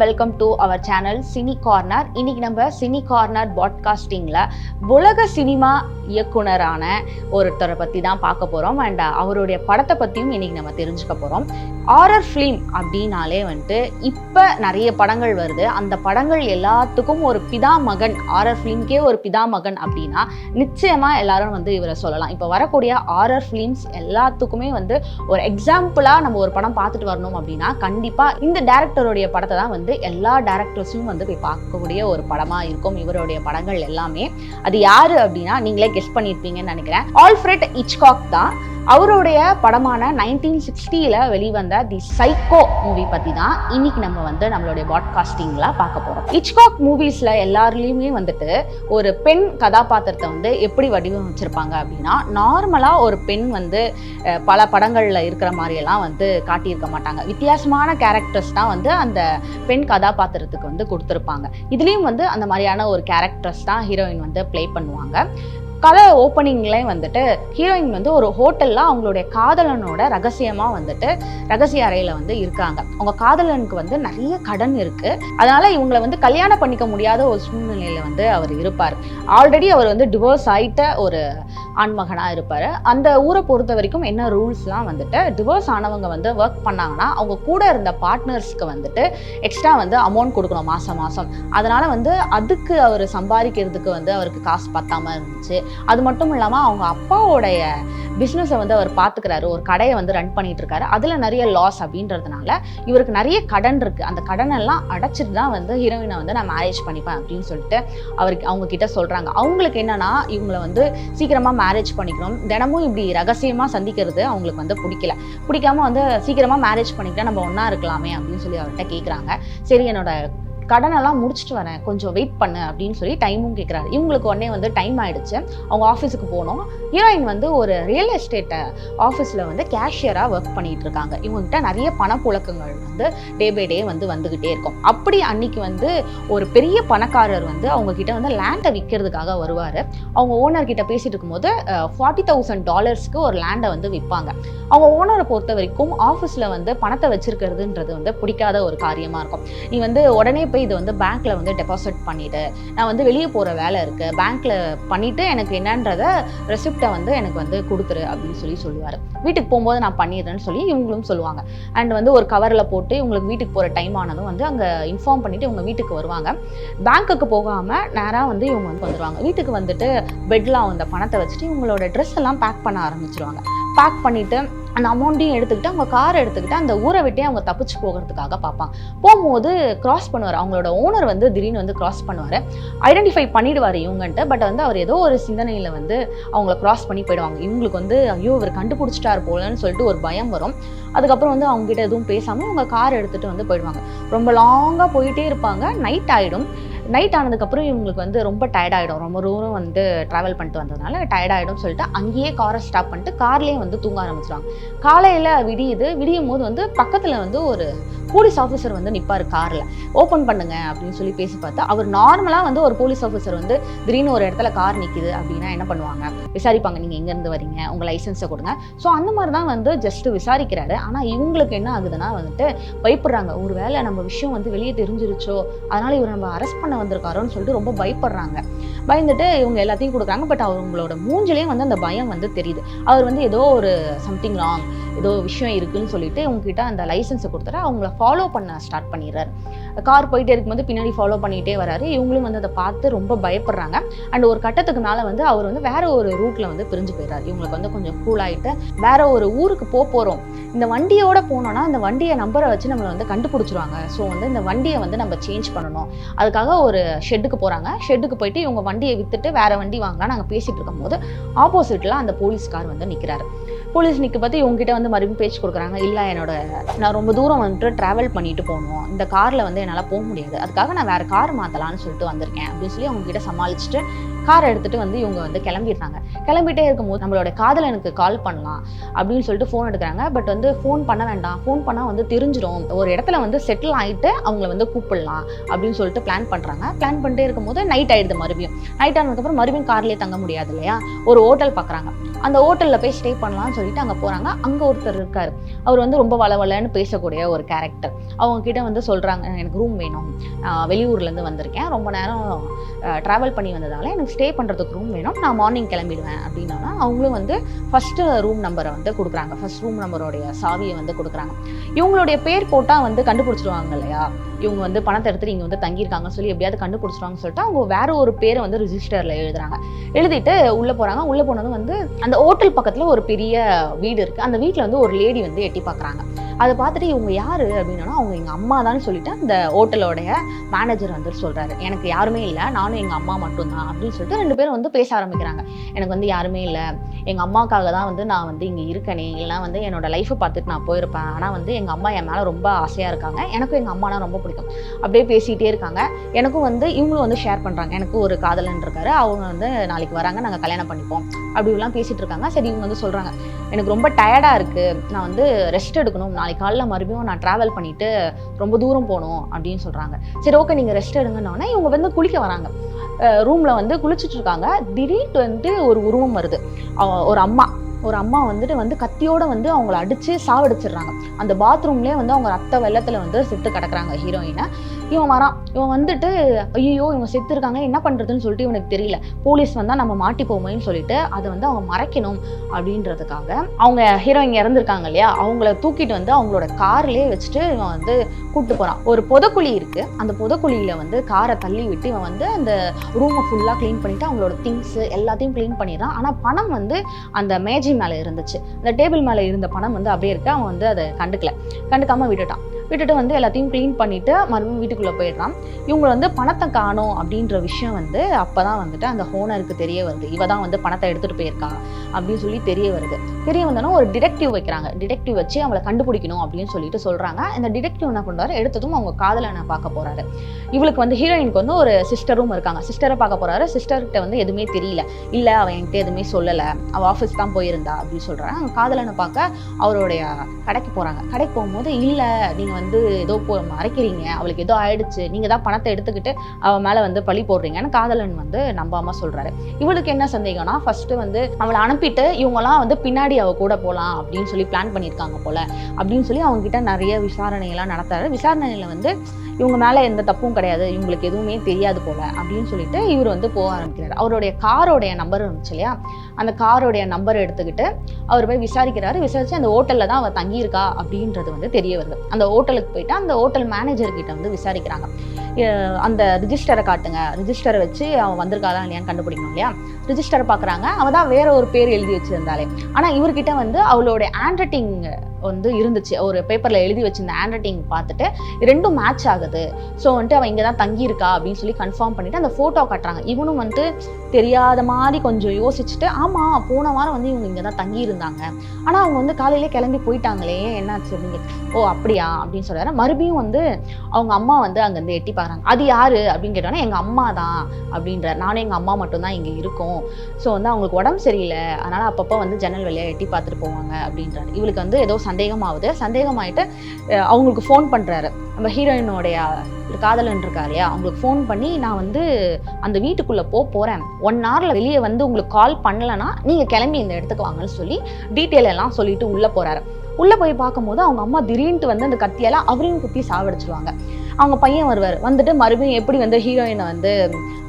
Welcome to our channel cine corner. இன்னைக்கு நம்ம cine corner பாட்காஸ்டிங்ல உலக சினிமா இயக்குனரான ஒருத்தரை பத்தி தான் பார்க்க போறோம். அண்ட் அவருடைய படத்தை பத்தியும் இன்னைக்கு நம்ம தெரிஞ்சுக்க போறோம். ஹாரர் ஃபிலிம் அப்படின்னாலே வந்துட்டு இப்ப நிறைய படங்கள் வருது. அந்த படங்கள் எல்லாத்துக்கும் ஒரு பிதா மகன், ஹாரர் ஃபிலிம்கே ஒரு பிதா மகன் அப்படின்னா நிச்சயமா எல்லாரும் இவரை சொல்லலாம். இப்ப வரக்கூடிய ஹாரர் ஃபிலிம்ஸ் எல்லாத்துக்குமே ஒரு எக்ஸாம்பிளா நம்ம ஒரு படம் பார்த்துட்டு வரணும் அப்படின்னா கண்டிப்பா இந்த டைரக்டருடைய படத்தை தான் எல்லா டைரக்டர்ஸும் போய் பார்க்கக்கூடிய ஒரு படமா இருக்கும் இவருடைய படங்கள் எல்லாமே. அது யாரு அப்படின்னா நீங்களே கெஸ் பண்ணிருப்பீங்கன்னு நினைக்கிறேன். ஆல்ஃபிரட் ஹிச்காக் தான். அவருடைய படமான 1960ல வெளிவந்த தி சைக்கோ மூவி பத்தி தான் இன்னைக்கு நம்ம நம்மளுடைய பாட்காஸ்டிங்ல பார்க்க போறோம். ஹிச்காக் மூவிஸ்ல எல்லாருலயுமே ஒரு பெண் கதாபாத்திரத்தை எப்படி வடிவமைச்சிருப்பாங்க அப்படின்னா, நார்மலா ஒரு பெண் பல படங்கள்ல இருக்கிற மாதிரி எல்லாம் காட்டியிருக்க மாட்டாங்க. வித்தியாசமான கேரக்டர்ஸ் தான் அந்த பெண் கதாபாத்திரத்துக்கு கொடுத்திருப்பாங்க. இதுலயும் அந்த மாதிரியான ஒரு கேரக்டர்ஸ் தான் ஹீரோயின் ப்ளே பண்ணுவாங்க. கதை ஓப்பனிங்லேயும் ஹீரோயின் ஒரு ஹோட்டல்ல அவங்களுடைய காதலனோட ரகசியமா ரகசிய அறையில இருக்காங்க. அவங்க காதலனுக்கு நிறைய கடன் இருக்கு. அதனால இவங்களை கல்யாணம் பண்ணிக்க முடியாத ஒரு சூழ்நிலையில அவர் இருப்பார். ஆல்ரெடி அவர் டிவோர்ஸ் ஆயிட்ட ஒரு ஆண்மகனா இருப்பாரு. அந்த ஊரை பொறுத்த வரைக்கும் என்ன ரூல்ஸ்லாம் டிவோர்ஸ் ஆனவங்க ஒர்க் பண்ணாங்கன்னா அவங்க கூட இருந்த பார்ட்னர்ஸ்க்கு எக்ஸ்ட்ரா அமௌண்ட் கொடுக்கணும் மாசம் மாசம். அதனால அதுக்கு அவர் சம்பாதிக்கிறதுக்கு அவருக்கு காசு பத்தாம இருந்துச்சு. அது மட்டும் இல்லாம அவங்க அப்பாவோடைய பிசினஸை அவர் பாத்துக்கிறாரு. ஒரு கடையை ரன் பண்ணிட்டு இருக்காரு. அதுல நிறைய லாஸ் அப்படின்றதுனால இவருக்கு நிறைய கடன் இருக்கு. அந்த கடன் எல்லாம் அடைச்சிட்டு தான் ஹீரோயினை நான் மேரேஜ் பண்ணிப்பேன் அப்படின்னு சொல்லிட்டு அவங்க கிட்ட சொல்றாங்க. அவங்களுக்கு என்னன்னா இவங்களை சீக்கிரமா மேரேஜ் பண்ணிக்கணும். தினமும் இப்படி ரகசியமா சந்திக்கிறது அவங்களுக்கு பிடிக்காம சீக்கிரமா மேரேஜ் பண்ணிக்கிட்டா நம்ம ஒன்னா இருக்கலாமே அப்படின்னு சொல்லி அவர்கிட்ட கேட்குறாங்க. சரி, என்னோட கடனெல்லாம் முடிச்சுட்டு வரேன், கொஞ்சம் வெயிட் பண்ணு அப்படின்னு சொல்லி டைமும் கேட்குறாரு. இவங்களுக்கு உடனே டைம் ஆயிடுச்சு. அவங்க ஆஃபீஸுக்கு போகணும். ஹீரோயின் ஒரு ரியல் எஸ்டேட் ஆஃபீஸில் கேஷியராக ஒர்க் பண்ணிட்டு இருக்காங்க. இவங்ககிட்ட நிறைய பணப்புழக்கங்கள் டே பை டே வந்துகிட்டே இருக்கும். அப்படி அன்னைக்கு ஒரு பெரிய பணக்காரர் அவங்க கிட்ட லேண்டை விற்கிறதுக்காக வருவார். அவங்க ஓனர் கிட்ட பேசிட்டு இருக்கும்போது $40,000 ஒரு லேண்டை விற்பாங்க. அவங்க ஓனரை பொறுத்த வரைக்கும் ஆஃபீஸில் பணத்தை வச்சிருக்கிறதுன்றது பிடிக்காத ஒரு காரியமாக இருக்கும். நீ உடனே இது பேங்க்ல டெபாசிட் பண்ணிட்டு, நான் வெளியே போற வேலை இருக்கு, பேங்க்ல பண்ணிட்டு எனக்கு என்னன்றத ரெசிப்டை எனக்கு கொடுத்துரு அப்படின்னு சொல்லி சொல்லுவாரு. வீட்டுக்கு போகும்போது நான் பண்ணிடுறேன்னு சொல்லி இவங்களும் சொல்லுவாங்க. அண்ட் ஒரு கவர்ல போட்டு இவங்களுக்கு வீட்டுக்கு போற டைம் ஆனதும் அங்க இன்ஃபார்ம் பண்ணிட்டு இவங்க வீட்டுக்கு வருவாங்க. பேங்க்குக்கு போகாம நேரா இவங்க வந்துருவாங்க. வீட்டுக்கு பெட்ல அந்த பணத்தை வச்சுட்டு இவங்களோட ட்ரெஸ் எல்லாம் பேக் பண்ண ஆரம்பிச்சிருவாங்க. பேக் பண்ணிட்டு அந்த அமௌண்ட்டையும் எடுத்துக்கிட்டு அவங்க காரை எடுத்துக்கிட்டு அந்த ஊரை விட்டே அவங்க தப்பிச்சு போகிறதுக்காக பார்ப்பாங்க. போகும்போது கிராஸ் பண்ணுவார். அவங்களோட ஓனர் திடீர்னு கிராஸ் பண்ணுவார். ஐடென்டிஃபை பண்ணிடுவார் இவங்கன்ட்டு. பட் அவர் ஏதோ ஒரு சிந்தனையில் அவங்கள கிராஸ் பண்ணி போயிடுவாங்க. இவங்களுக்கு ஐயோ இவர் கண்டுபிடிச்சிட்டாரு போலன்னு சொல்லிட்டு ஒரு பயம் வரும். அதுக்கப்புறம் அவங்க கிட்ட எதுவும் பேசாமல் அவங்க கார் எடுத்துகிட்டு போயிடுவாங்க. ரொம்ப லாங்காக போயிட்டே இருப்பாங்க. நைட் ஆகிடும். நைட் ஆனதுக்கப்புறம் இவங்களுக்கு ரொம்ப டயர்டாயிடும். ரொம்ப தூரம் ட்ராவல் பண்ணிட்டு வந்ததுனால டயர்டாயிடும் சொல்லிட்டு அங்கேயே காரை ஸ்டாப் பண்ணிட்டு கார்லேயே தூங்க ஆரம்பிச்சிடுவாங்க. காலையில் விடியும் போது பக்கத்தில் ஒரு போலீஸ் ஆஃபீஸர் நிற்பார் காரில். ஓப்பன் பண்ணுங்க அப்படின்னு சொல்லி பேசி பார்த்தா அவர் நார்மலாக ஒரு போலீஸ் ஆஃபீஸர் திடீர்னு ஒரு இடத்துல கார் நிற்கிது அப்படின்னா என்ன பண்ணுவாங்க, விசாரிப்பாங்க. நீங்கள் எங்கேருந்து வரீங்க, உங்கள் லைசன்ஸை கொடுங்க. ஸோ அந்த மாதிரி தான் ஜஸ்ட் விசாரிக்கிறாரு. ஆனால் இவங்களுக்கு என்ன ஆகுதுன்னா பயப்படுறாங்க. ஒரு வேளை நம்ம விஷயம் வெளியே தெரிஞ்சிருச்சோ, அதனால இவர் நம்ம அரெஸ்ட் பண்ண வந்திருக்காரோன்னு சொல்லிட்டு ரொம்ப பயப்படுறாங்க. பயந்துட்டு இவங்க எல்லாத்தையும் கொடுக்குறாங்க. பட் அவங்களோட மூஞ்சிலேயே அந்த பயம் தெரியுது. அவர் ஏதோ ஒரு சம்திங் ராங், ஏதோ விஷயம் இருக்குன்னு சொல்லிட்டு இவங்ககிட்ட அந்த லைசன்ஸை கொடுத்துட்டு அவங்கள ஃபாலோ பண்ண ஸ்டார்ட் பண்ணிடுறாரு. கார் போயிட்டே இருக்கும்போது பின்னாடி ஃபாலோ பண்ணிகிட்டே வராரு. இவங்களும் அதை பார்த்து ரொம்ப பயப்படுறாங்க. அண்ட் ஒரு கட்டத்துக்கு மேலே அவர் வேற ஒரு ரூட்ல பிரிஞ்சு போயிடுறாரு. இவங்களுக்கு கொஞ்சம் கூல் ஆகிட்டு வேற ஒரு ஊருக்கு போகிறோம், இந்த வண்டியோட போனோம்னா இந்த வண்டியை நம்பரை வச்சு நம்மளை கண்டுபிடிச்சிருவாங்க. ஸோ இந்த வண்டியை நம்ம சேஞ்ச் பண்ணணும். அதுக்காக ஒரு ஷெட்டுக்கு போகிறாங்க. ஷெட்டுக்கு போயிட்டு இவங்க வண்டியை விற்றுட்டு வேற வண்டி வாங்கலாம் நாங்கள் பேசிகிட்டு இருக்கும்போது ஆப்போசிட்டில் அந்த போலீஸ்கார் நிற்கிறாரு. போலீஸ் நிற்க பார்த்து இவங்ககிட்ட மறுபடியும் பேச்சு கொடுக்குறாங்க. இல்லை, நான் ரொம்ப தூரம் ட்ராவல் பண்ணிட்டு போகணும், இந்த காரில் என்னால் போக முடியாது, அதுக்காக நான் வேறு கார் மாற்றலான்னு சொல்லிட்டு வந்திருக்கேன் அப்படின்னு சொல்லி அவங்ககிட்ட சமாளிச்சுட்டு கார் எடுத்துட்டு வந்து இவங்க வந்து கிளம்பிடுறாங்க. கிளம்பிட்டே இருக்கும்போது நம்மளோட காதலனுக்கு கால் பண்ணலாம் அப்படின்னு சொல்லிட்டு ஃபோன் எடுக்கிறாங்க. பட் வந்து ஃபோன் பண்ண வேண்டாம், ஃபோன் பண்ணால் வந்து தெரிஞ்சிடும், ஒரு இடத்துல வந்து செட்டில் ஆகிட்டு அவங்கள வந்து கூப்பிடலாம் அப்படின்னு சொல்லிட்டு பிளான் பண்ணுறாங்க. பிளான் பண்ணிட்டே இருக்கும்போது நைட் ஆயிடுது. மறுபடியும் நைட் ஆனதுக்கப்புறம் மறுபடியும் கார்லேயே தங்க முடியாது இல்லையா, ஒரு ஹோட்டல் பார்க்குறாங்க. அந்த ஹோட்டலில் போய் ஸ்டே பண்ணலாம்னு சொல்லிட்டு அங்கே போகிறாங்க. அங்கே ஒருத்தர் இருக்கார். அவர் வந்து ரொம்ப வளவலன்னு பேசக்கூடிய ஒரு கேரக்டர். அவங்க கிட்ட வந்து சொல்கிறாங்க, எனக்கு ரூம் வேணும், வெளியூர்லேருந்து வந்திருக்கேன், ரொம்ப நேரம் ட்ராவல் பண்ணி வந்ததால் எனக்கு ஸ்டே பண்ணுறதுக்கு ரூம் வேணும், நான் மார்னிங் கிளம்பிடுவேன் அப்படின்னா அவங்களும் வந்து ஃபஸ்ட்டு ரூம் நம்பரை வந்து கொடுக்குறாங்க. ஃபஸ்ட் ரூம் நம்பரோடைய சாவியை வந்து கொடுக்குறாங்க. இவங்களுடைய பேர் போட்டால் வந்து கண்டுபிடிச்சிருவாங்க இல்லையா, இவங்க வந்து பணத்தை எடுத்துட்டு இங்கே வந்து தங்கியிருக்காங்கன்னு சொல்லி எப்படியாவது கண்டுபிடிச்சிருவாங்கன்னு சொல்லிட்டு அவங்க வேற ஒரு பேரை வந்து ரிஜிஸ்டரில் எழுதுறாங்க. எழுதிட்டு உள்ளே போகிறாங்க. உள்ளே போனதும் வந்து அந்த ஹோட்டல் பக்கத்தில் ஒரு பெரிய வீடு இருக்குது. அந்த வீட்டில் வந்து ஒரு லேடி வந்து எட்டி பார்க்குறாங்க. அதை பார்த்துட்டு இவங்க யார் அப்படின்னா அவங்க எங்கள் அம்மா தான் சொல்லிட்டு அந்த ஹோட்டலோடைய மேனேஜர் வந்து சொல்கிறாரு, எனக்கு யாருமே இல்லை, நானும் எங்கள் அம்மா மட்டும்தான் அப்படின்னு சொல்லிட்டு 2 பேரும் வந்து பேச ஆரம்பிக்கிறாங்க. எனக்கு வந்து யாருமே இல்லை, எங்கள் அம்மாவுக்காக தான் வந்து நான் வந்து இங்கே இருக்கனே, இல்லைனா வந்து என்னோட லைஃப்பை பார்த்துட்டு நான் போயிருப்பேன், ஆனால் வந்து எங்கள் அம்மா என் மேலே ரொம்ப ஆசையாக இருக்காங்க, எனக்கும் எங்கள் அம்மானா ரொம்ப பிடிக்கும். அப்படியே பேசிகிட்டே இருக்காங்க. எனக்கும் வந்து இவங்களும் வந்து ஷேர் பண்ணுறாங்க, எனக்கு ஒரு காதலன் இருக்காரு, அவங்க வந்து நாளைக்கு வராங்க, நாங்கள் கல்யாணம் பண்ணிப்போம் அப்படிலாம் பேசிகிட்டு இருக்காங்க. சரி, இவங்க வந்து சொல்கிறாங்க, எனக்கு ரொம்ப டயர்டாக இருக்குது, நான் வந்து ரெஸ்ட் எடுக்கணும், நாளைக்கு காலைல மறுபடியும் நான் ட்ராவல் பண்ணிவிட்டு ரொம்ப தூரம் போகணும் அப்படின்னு சொல்கிறாங்க. சரி, ஓகே, நீங்கள் ரெஸ்ட் எடுங்கன்னொன்னே இவங்க வந்து குளிக்க வராங்க. ரூமில் வந்து குளிச்சுட்டு இருக்காங்க. திடீர்னு வந்து ஒரு உருவம் வருது. ஒரு அம்மா வந்துட்டு கத்தியோட வந்து அவங்கள அடிச்சு சாவடிச்சிடுறாங்க. அந்த பாத்ரூம்லேயே வந்து அவங்க ரத்த வெள்ளத்தில் வந்து செத்து கிடக்குறாங்க ஹீரோயினை. இவன் வந்துட்டு ஐயோ இவங்க செத்து இருக்காங்க, என்ன பண்ணுறதுன்னு சொல்லிட்டு இவனுக்கு தெரியல. போலீஸ் வந்தால் நம்ம மாட்டிப்போமேன்னு சொல்லிட்டு அதை வந்து அவங்க மறைக்கணும் அப்படின்றதுக்காக அவங்க ஹீரோயின் இறந்துருக்காங்க இல்லையா, அவங்கள தூக்கிட்டு வந்து அவங்களோட கார்லேயே வச்சுட்டு இவன் வந்து கூப்பிட்டு போகிறான். ஒரு புதக்குழி இருக்குது. அந்த புதக்குழியில் வந்து காரை தள்ளி விட்டு இவன் வந்து அந்த ரூமை ஃபுல்லாக க்ளீன் பண்ணிவிட்டு அவங்களோட திங்ஸு எல்லாத்தையும் க்ளீன் பண்ணிடுறான். ஆனால் பணம் வந்து அந்த மேஜை மேலே இருந்துச்சு. அந்த டேபிள் மேலே இருந்த பணம் வந்து அப்படியே இருக்கு. அவன் வந்து அதை கண்டுக்காம விட்டுட்டு வந்து எல்லாத்தையும் க்ளீன் பண்ணிட்டு மறுபடியும் வீட்டுக்குள்ளே போயிடுறான். இவங்க வந்து பணத்தை காணோம் அப்படின்ற விஷயம் வந்து அப்போதான் வந்துட்டு அந்த ஓனருக்கு தெரிய வருது. இவ தான் வந்து பணத்தை எடுத்துகிட்டு போயிருக்கா அப்படின்னு சொல்லி தெரிய வந்தோன்னா ஒரு டிடெக்டிவ் வைக்கிறாங்க. டிடெக்டிவ் வச்சு அவங்களை கண்டுபிடிக்கணும் அப்படின்னு சொல்லிட்டு சொல்கிறாங்க. இந்த டிடெக்டிவ் என்ன பண்ணுறாரு, எடுத்ததும் அவங்க காதலனை பார்க்க போகிறாரு. இவளுக்கு வந்து ஹீரோயினுக்கு வந்து ஒரு சிஸ்டரும் இருக்காங்க. சிஸ்டரை பார்க்க போகிறாரு. சிஸ்டர்கிட்ட வந்து எதுவுமே தெரியல, இல்லை அவன் என்கிட்ட எதுவுமே சொல்லலை, அவள் ஆஃபீஸ் தான் போயிருந்தா அப்படின்னு சொல்கிறாங்க. அவங்க காதலனை பார்க்க அவருடைய கடைக்கு போகிறாங்க. கடைக்கு போகும்போது இல்லை, நீங்கள் வந்து ஏதோ மறைக்கிறீங்க, அவளுக்கு ஏதோ ஆயிடுச்சு, நீங்கள் தான் பணத்தை எடுத்துக்கிட்டு அவள் மேலே வந்து பழி போடுறீங்கன்னு காதலன் வந்து நம்பாமல் சொல்கிறாரு. இவளுக்கு என்ன சந்தேகம்னா, ஃபஸ்ட்டு வந்து அவளை அனுப்பிட்டு இவங்கெல்லாம் வந்து பின்னாடி அவள் கூட போகலாம் அப்படின்னு சொல்லி பிளான் பண்ணியிருக்காங்க போல அப்படின்னு சொல்லி அவங்ககிட்ட நிறைய விசாரணையெல்லாம் நடத்துறாரு. விசாரணையில் வந்து இவங்க மேலே எந்த தப்பும் கிடையாது, இவங்களுக்கு எதுவுமே தெரியாது போல அப்படின்னு சொல்லிட்டு இவர் வந்து போக ஆரம்பிக்கிறார். அவருடைய காரோடைய நம்பர் இருந்துச்சு இல்லையா, அந்த காரோடைய நம்பரை எடுத்துக்கிட்டு அவர் போய் விசாரிக்கிறாரு. விசாரிச்சு அந்த ஹோட்டலில் தான் அவள் தங்கியிருக்கா அப்படின்றது வந்து தெரிய வருது. அந்த ஹோட்டலுக்கு போயிட்டு அந்த ஹோட்டல் மேனேஜர்கிட்ட வந்து விசாரிக்கிறாங்க. அந்த ரிஜிஸ்டரை காட்டுங்க, ரிஜிஸ்டரை வச்சு அவன் வந்திருக்காதான் இல்லையான்னு கண்டுபிடிக்கணும் இல்லையா. ரிஜிஸ்டரை பார்க்குறாங்க. அவள் தான் வேற ஒரு பேர் எழுதி வச்சிருந்தாலே, ஆனால் இவர்கிட்ட வந்து அவளோட ஹேண்ட் ரைட்டிங் வந்து இருந்துச்சு. ஒரு பேப்பரில் எழுதி வச்சிருந்த ஹேண்ட் ரைட்டிங் பார்த்துட்டு ரெண்டும் மேட்ச் ஆகுது. ஸோ வந்துட்டு அவன் இங்கே தான் தங்கியிருக்கா அப்படின்னு சொல்லி கன்ஃபார்ம் பண்ணிவிட்டு அந்த ஃபோட்டோ காட்டுறாங்க. இவனும் வந்து தெரியாத மாதிரி கொஞ்சம் யோசிச்சுட்டு, ஆமாம் போன வாரம் வந்து இவங்க இங்கே தான் தங்கியிருந்தாங்க, ஆனால் அவங்க வந்து காலையிலே கிளம்பி போயிட்டாங்களே, என்னாச்சு நீங்கள், ஓ அப்படியா அப்படின்னு சொல்கிறாரு. மறுபடியும் வந்து அவங்க அம்மா வந்து அங்கேருந்து எட்டி பார்க்குறாங்க. அது யார் அப்படின்னு கேட்டோன்னா எங்கள் அம்மா தான் அப்படின்றார். நானும் எங்கள் அம்மா மட்டும்தான் இங்கே இருக்கோம், ஸோ வந்து அவங்களுக்கு உடம்பு சரியில்லை, அதனால் அப்பப்போ வந்து ஜன்னல் வழியாக எட்டி பார்த்துட்டு போவாங்க அப்படின்றாரு. இவளுக்கு வந்து ஏதோ சந்தேகமாயிட்டு அவங்களுக்கு ஃபோன் பண்ணுறாரு. நம்ம ஹீரோயினோடைய காதலன் இருக்கா இல்லையா, அவங்களுக்கு ஃபோன் பண்ணி நான் வந்து அந்த வீட்டுக்குள்ளே போகிறேன், 1 hourல வெளியே வந்து உங்களுக்கு கால் பண்ணலைன்னா நீங்கள் கிளம்பி இந்த இடத்துக்கு வாங்கன்னு சொல்லி டீட்டெயில் எல்லாம் சொல்லிட்டு உள்ளே போகிறாரு. உள்ளே போய் பார்க்கும்போது அவங்க அம்மா திடீர்னு வந்து அந்த கத்தியால் அவரையும் குத்தி சாவடிச்சிருவாங்க. அவங்க பையன் வருவார். வந்துட்டு மறுபடியும் எப்படி வந்து ஹீரோயினை வந்து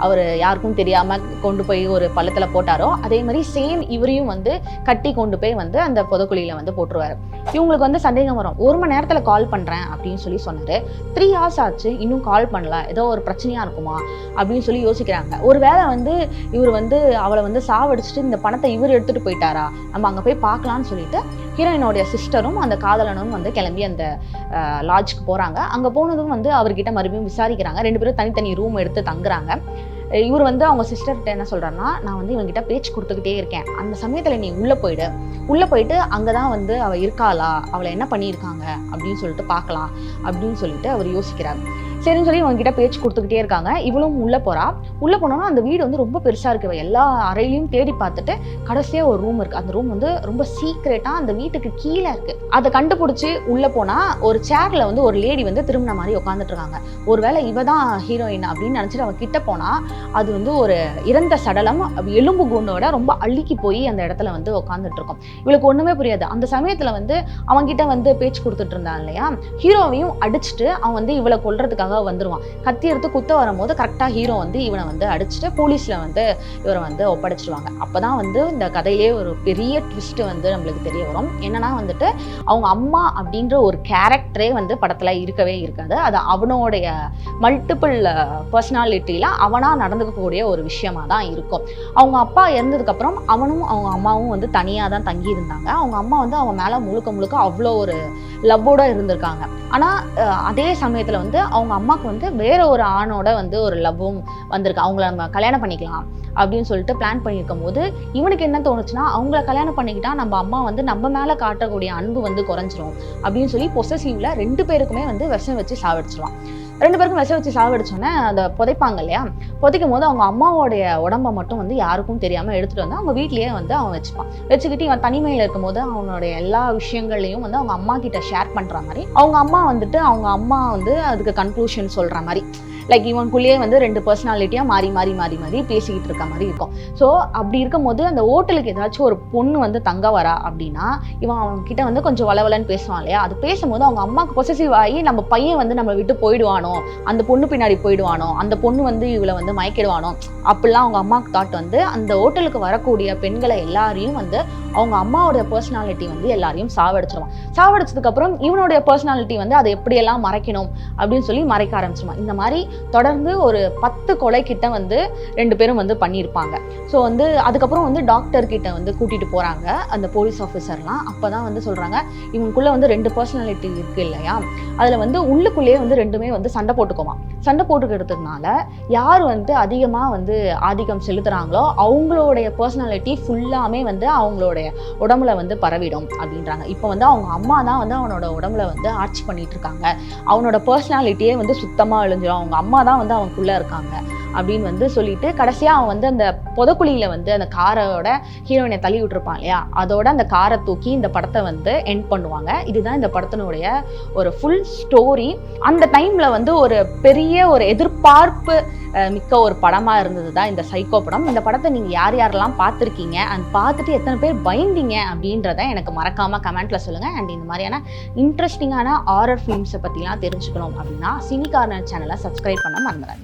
அவர் யாருக்கும் தெரியாமல் கொண்டு போய் ஒரு பள்ளத்தில் போட்டாரோ அதே மாதிரி சேம் இவரையும் வந்து கட்டி கொண்டு போய் வந்து அந்த புதக்குழியில் வந்து போட்டுருவார். இவங்களுக்கு வந்து சந்தேகம் வரும். 1 மணி நேரத்தில் கால் பண்ணுறேன் அப்படின்னு சொல்லி சொன்னார். 3 hours ஆச்சு, இன்னும் கால் பண்ணல, ஏதோ ஒரு பிரச்சனையாக இருக்குமா அப்படின்னு சொல்லி யோசிக்கிறாங்க. ஒரு வேளை வந்து இவர் வந்து அவளை வந்து சாவடிச்சுட்டு இந்த பணத்தை இவர் எடுத்துகிட்டு போயிட்டாரா, நம்ம அங்கே போய் பார்க்கலான்னு சொல்லிட்டு ஹீரோயினோடைய சிஸ்டரும் அந்த காதலனும் வந்து கிளம்பி அந்த லாட்ஜுக்கு போகிறாங்க. அங்கே போனதும் வந்து அவர்கிட்ட மறுபடியும் விசாரிக்கிறாங்க. 2 பேரும் தனித்தனி ரூம் எடுத்து தங்குறாங்க. இவர் வந்து அவங்க சிஸ்டர்கிட்ட என்ன சொல்கிறாருன்னா, நான் வந்து இவங்ககிட்ட பேச்சு கொடுத்துக்கிட்டே இருக்கேன், அந்த சமயத்தில் நீ உள்ளே போயிட்டு அங்கே தான் வந்து அவள் இருக்காளா, அவளை என்ன பண்ணியிருக்காங்க அப்படின்னு சொல்லிட்டு பார்க்கலாம் அப்படின்னு சொல்லிட்டு அவர் யோசிக்கிறார். சரின்னு சொல்லி அவங்க கிட்ட பேச்சு கொடுத்துக்கிட்டே இருக்காங்க. இவளும் உள்ள போறா. உள்ள போனோம்னா அந்த வீடு வந்து ரொம்ப பெருசா இருக்கு. எல்லா அறையிலையும் தேடி பார்த்துட்டு கடைசியா ஒரு ரூம் இருக்கு. அந்த ரூம் வந்து ரொம்ப சீக்ரெட்டா அந்த வீட்டுக்கு கீழே இருக்கு. அதை கண்டுபிடிச்சு உள்ள போனா ஒரு சேர்ல வந்து ஒரு லேடி வந்து திரும்பின மாதிரி உட்காந்துட்டு இருக்காங்க. ஒருவேளை இவதான் ஹீரோயின் அப்படின்னு நினைச்சிட்டு அவ கிட்ட போனா அது வந்து ஒரு இறந்த சடலம், எலும்பு கூண்டோட ரொம்ப அழுக்கி போய் அந்த இடத்துல வந்து உட்காந்துட்டு இருக்கும். இவளுக்கு ஒண்ணுமே புரியாது. அந்த சமயத்துல வந்து அவன்கிட்ட வந்து பேச்சு கொடுத்துட்டு இருந்தான் இல்லையா, ஹீரோவையும் அடிச்சுட்டு அவன் வந்து இவளை கொல்றதுக்காக வந்துருவான். கத்தி எடுத்து குத்த வரும்போது கரெக்டா ஹீரோ வந்து இவனை வந்து அடிச்சுட்டு போலீஸ்ல வந்து இவரை வந்து ஒப்படைச்சிருவாங்க. அப்பதான் வந்து இந்த கதையிலே ஒரு பெரிய ட்விஸ்ட் வந்து நம்மளுக்கு தெரிய வரும். என்னன்னா வந்துட்டு அவங்க அம்மா அப்படின்ற ஒரு கேரக்டரே வந்து படத்துல இருக்கவே இருக்காது. அது அவனுடைய மல்டிபிள் பர்சனாலிட்டியில அவனா நடந்துக்கக்கூடிய ஒரு விஷயமா தான் இருக்கும். அவங்க அப்பா இறந்ததுக்கு அப்புறம் அவனும் அவங்க அம்மாவும் வந்து தனியா தான் தங்கி இருந்தாங்க. அவங்க அம்மா வந்து அவன் மேல முழுக்க முழுக்க அவ்வளோ ஒரு லவ்வோட இருந்திருக்காங்க. ஆனா அதே சமயத்துல வந்து அவங்க அம்மாவுக்கு வந்து வேற ஒரு ஆணோட வந்து ஒரு லவ்வும் வந்திருக்கு. அவங்கள நம்ம கல்யாணம் பண்ணிக்கலாம் அப்படின்னு சொல்லிட்டு பிளான் பண்ணியிருக்கும் போது இவனுக்கு என்ன தோணுச்சுன்னா, அவங்கள கல்யாணம் பண்ணிக்கிட்டா நம்ம அம்மா வந்து நம்ம மேல காட்டக்கூடிய அன்பு வந்து குறைஞ்சிரும் அப்படின்னு சொல்லி பொசசிவ்ல 2 பேருக்குமே வந்து விஷம் வச்சு சாவடிச்சிருவான். 2 பேருக்கும் விஷம் வச்சு சாவடிச்சோன்னே அதை புதைப்பாங்க இல்லையா, புதைக்கும் போது அவங்க அம்மாவோடைய உடம்ப மட்டும் வந்து யாருக்கும் தெரியாம எடுத்துட்டு வந்து அவங்க வீட்லயே வந்து அவன் வச்சுப்பான். வச்சுக்கிட்டு இவன் தனிமையில இருக்கும் போது அவனுடைய எல்லா விஷயங்களையும் வந்து அவங்க அம்மா கிட்ட ஷேர் பண்ற மாதிரி அவங்க அம்மா வந்து அதுக்கு கன்க்ளூஷன் சொல்ற மாதிரி லைக் இவனுக்குள்ளேயே வந்து 2 பர்சனாலிட்டியா மாறி மாறி மாறி மாறி பேசிக்கிட்டு இருக்க மாதிரி இருக்கும். ஸோ அப்படி இருக்கும்போது அந்த ஹோட்டலுக்கு ஏதாச்சும் ஒரு பொண்ணு வந்து தங்க வரா அப்படின்னா இவன் அவங்க கிட்ட வந்து கொஞ்சம் வளவலன்னு பேசுவான் இல்லையா, அது பேசும்போது அவங்க அம்மாவுக்கு பொசசிவ் ஆகி நம்ம பையன் வந்து நம்மளை விட்டு போயிடுவானோ, அந்த பொண்ணு பின்னாடி போயிடுவானோ, அந்த பொண்ணு வந்து இவளை வந்து மயக்கிடுவானோ அப்படிலாம் அவங்க அம்மாவுக்கு தாட் வந்து அந்த ஹோட்டலுக்கு வரக்கூடிய பெண்களை எல்லாரையும் வந்து அவங்க அம்மாவோட பர்சனாலிட்டி வந்து எல்லாரையும் சாவடிச்சிருவான். சாவடிச்சதுக்கு அப்புறம் இவனுடைய பர்சனாலிட்டி வந்து அதை எப்படியெல்லாம் மறைக்கணும் அப்படின்னு சொல்லி மறைக்க ஆரம்பிச்சிருவான். இந்த மாதிரி தொடர்ந்து ஒரு 10 கொலை கிட்ட வந்து 2 பேரும் வந்து பண்ணியிருப்பாங்க. ஸோ வந்து அதுக்கப்புறம் வந்து டாக்டர் கிட்ட வந்து கூட்டிட்டு போறாங்க அந்த போலீஸ் ஆஃபீஸர்லாம். அப்பதான் வந்து சொல்றாங்க இவனுக்குள்ள வந்து 2 பர்சனாலிட்டி இருக்கு இல்லையா, அதுல வந்து உள்ளுக்குள்ளேயே வந்து 2மே வந்து சண்டை போட்டுக்குவான். சண்டை போட்டுக்கிறதுனால யார் வந்து அதிகமா வந்து ஆதிக்கம் செலுத்துறாங்களோ அவங்களுடைய பர்சனாலிட்டி ஃபுல்லாமே வந்து அவங்களுடைய உடம்புல வந்து பரவிடும் அப்படின்றாங்க. இப்போ வந்து அவங்க அம்மா தான் வந்து அவனோட உடம்புல வந்து ஆட்சி பண்ணிட்டு இருக்காங்க. அவனோட பர்சனாலிட்டியே வந்து சுத்தமா அழிஞ்சிடும். அவங்க அம்மா தான் வந்து அவனுக்குள்ள இருக்காங்க அப்படின்னு வந்து சொல்லிட்டு கடைசியா அவன் வந்து அந்த புதக்குழியில வந்து அந்த காரோட ஹீரோயினை தள்ளி விட்டுருப்பான் இல்லையா, அதோட அந்த காரை தூக்கி இந்த படத்தை வந்து எண்ட் பண்ணுவாங்க. இதுதான் இந்த படத்தினுடைய ஒரு ஃபுல் ஸ்டோரி. அந்த டைம்ல வந்து ஒரு பெரிய ஒரு எதிர்பார்ப்பு மிக்க ஒரு படமா இருந்தது தான் இந்த சைக்கோ படம். இந்த படத்தை நீங்க யார் யாரெல்லாம் பார்த்துருக்கீங்க அண்ட் பார்த்துட்டு எத்தனை பேர் பயந்தீங்க அப்படின்றத எனக்கு மறக்காம கமெண்ட்ல சொல்லுங்க. அண்ட் இந்த மாதிரியான இன்ட்ரெஸ்டிங்கான ஹாரர் ஃபிலிம்ஸை பத்திலாம் தெரிஞ்சுக்கணும் அப்படின்னா சினி கார்னர் சேனலை சப்ஸ்கிரைப் பண்ண மறந்துடாதீங்க.